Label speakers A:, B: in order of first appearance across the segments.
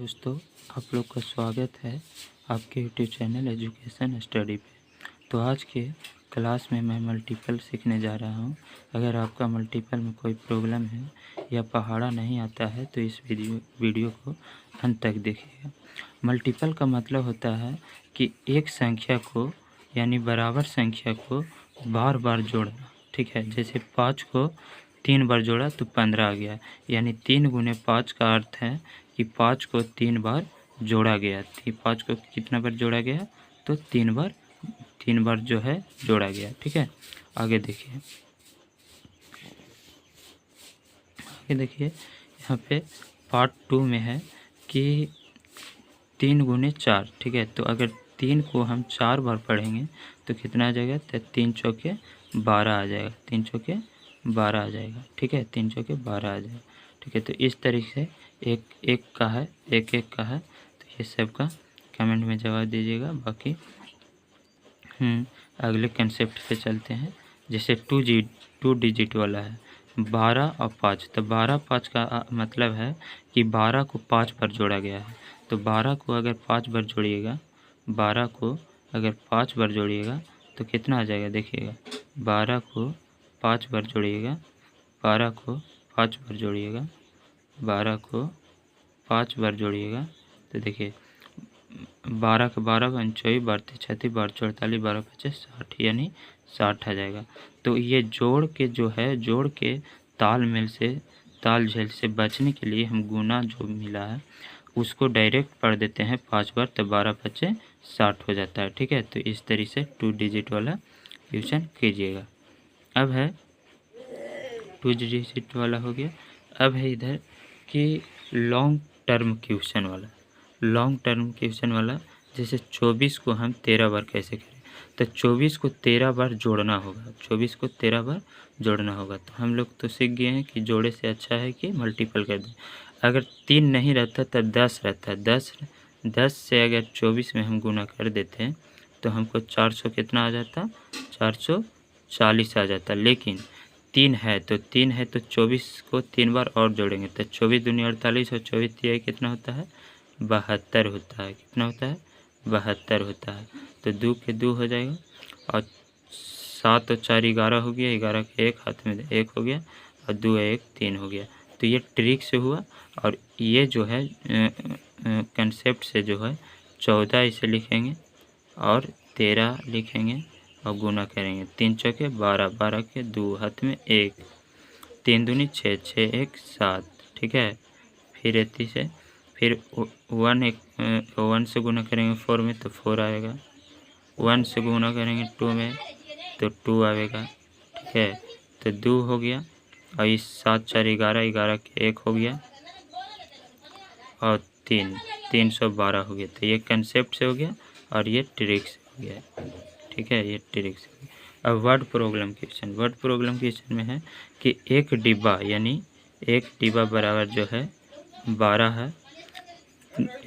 A: दोस्तों, आप लोग का स्वागत है आपके यूट्यूब चैनल एजुकेशन स्टडी पे। तो आज के क्लास में मैं मल्टीपल सीखने जा रहा हूं। अगर आपका मल्टीपल में कोई प्रॉब्लम है या पहाड़ा नहीं आता है तो इस वीडियो को अंत तक देखिएगा। मल्टीपल का मतलब होता है कि एक संख्या को यानी बराबर संख्या को बार बार जोड़ना। ठीक है, जैसे 5 को 3 बार जोड़ा तो 15 आ गया, यानी 3 गुने 5 का अर्थ है कि 5 को 3 बार जोड़ा गया। 5 को कितना बार जोड़ा गया? तो 3 बार जो है जोड़ा गया। ठीक है, आगे देखिए। यहाँ पे पार्ट 2 में है कि 3 गुने 4। ठीक है, तो अगर 3 को हम 4 बार पढ़ेंगे तो कितना आ जाएगा? तो 3 चौके 12 आ जाएगा। 3 चौके 12 आ जाएगा। ठीक है, 3 चौके 12 आ जाएगा। ठीक है, तो इस तरीके से एक एक का है, एक एक का है। तो ये सब का कमेंट में जवाब दीजिएगा। बाकी अगले कंसेप्ट पे चलते हैं। जैसे 2 डिजिट वाला है 12 और 5। तो 12 5 का मतलब है कि 12 को 5 बार जोड़ा गया है। तो 12 को अगर 5 बार जोड़िएगा, 12 को अगर 5 बार जोड़िएगा तो कितना आ जाएगा? देखिएगा, 12 को 5 बार जोड़िएगा, 12 को 5 बार जोड़िएगा, 12 को 5 बार जोड़िएगा तो देखिए 12 के 12 बन 24, 32 36, 12 44, 12 25 60, यानी 60 आ जाएगा। तो ये जोड़ के जो है, जोड़ के ताल झेल से बचने के लिए हम गुना जो मिला है उसको डायरेक्ट पढ़ देते हैं 5 बार, तो 12 25 60 हो जाता है। ठीक है, तो इस तरीके से 2 डिजिट वाला क्वेश्चन कीजिएगा। अब है 2 डिजिट वाला हो गया। अब है इधर कि लॉन्ग टर्म क्वेश्चन वाला। लॉन्ग टर्म क्वेश्चन वाला जैसे 24 को हम 13 बार कैसे करें? तो 24 को 13 बार जोड़ना होगा। 24 को 13 बार जोड़ना होगा। तो हम लोग तो सीख गए हैं कि जोड़े से अच्छा है कि मल्टीपल कर दें। अगर 3 नहीं रहता तब 10 रहता है। 10 से अगर 24 में हम गुना कर देते हैं तो हमको 400 कितना आ जाता? 440 आ जाता। लेकिन 3 है तो 24 को 3 बार और जोड़ेंगे तो 24 दूनी 48 और 24 तिहाई कितना होता है? 72 होता है। कितना होता है? 72 होता है। तो 2 के 2 हो जाएगा और 7 और 4 11 हो गया। 11 के 1 हाथ में 1 हो गया और 2 1 3 हो गया। तो ये ट्रिक से हुआ। और ये जो है कंसेप्ट से जो है 14 इसे लिखेंगे और 13 लिखेंगे और गुना करेंगे। 3 चौके 12, 12 के 2 हाथ में 1, 3 दूनी 6, 6 1 7। ठीक है, फिर 31 से फिर 1 से गुना करेंगे 4 में तो 4 आएगा। 1 से गुना करेंगे 2 में तो 2 आएगा। ठीक है, तो 2 हो गया और इस 7 4 11, 11 के 1 हो गया और 312 हो गया। तो ये कंसेप्ट से हो गया और ये ट्रिक से हो गया। ठीक है, ये ट्रिक से हो गया। अब वर्ड प्रॉब्लम क्वेश्चन में है कि एक डिब्बा यानी एक डिब्बा बराबर जो है 12 है।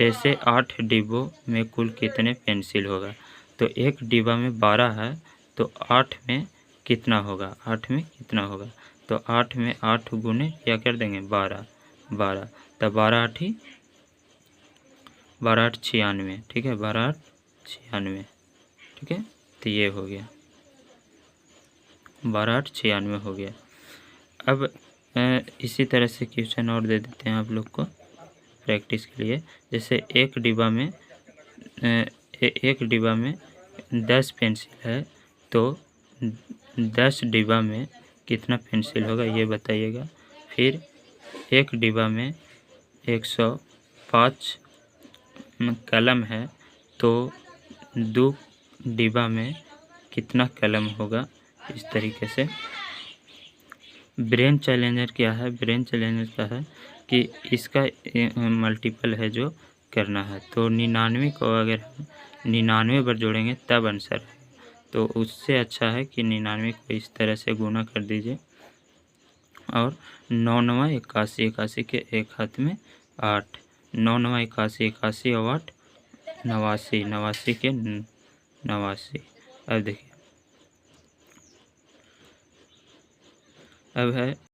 A: ऐसे 8 डिब्बों में कुल कितने पेंसिल होगा? तो एक डिब्बा में 12 है तो 8 में कितना होगा? 8 में कितना होगा? तो 8 में 8 गुने क्या कर देंगे? 12 12, तो 12 8 96। ठीक है, 12 8 96। ठीक है, तो ये हो गया 12 8 96 हो गया। अब इसी तरह से क्वेश्चन और दे देते हैं आप लोग को प्रैक्टिस के लिए। जैसे एक डिब्बा में 10 पेंसिल है तो 10 डिब्बा में कितना पेंसिल होगा ये बताइएगा। फिर एक डिब्बा में 105 कलम है तो 2 डिब्बा में कितना कलम होगा? इस तरीके से ब्रेन चैलेंजर क्या है? ब्रेन चैलेंजर क्या है कि इसका मल्टीपल है जो करना है। तो 99 को अगर हम 99 बार जोड़ेंगे तब आंसर है। तो उससे अच्छा है कि 99 को इस तरह से गुना कर दीजिए और 9 9 81 81 के 1 हाथ में 8, 9 9 81 81 और 8 89 89 के 89। अब देखिए, अब है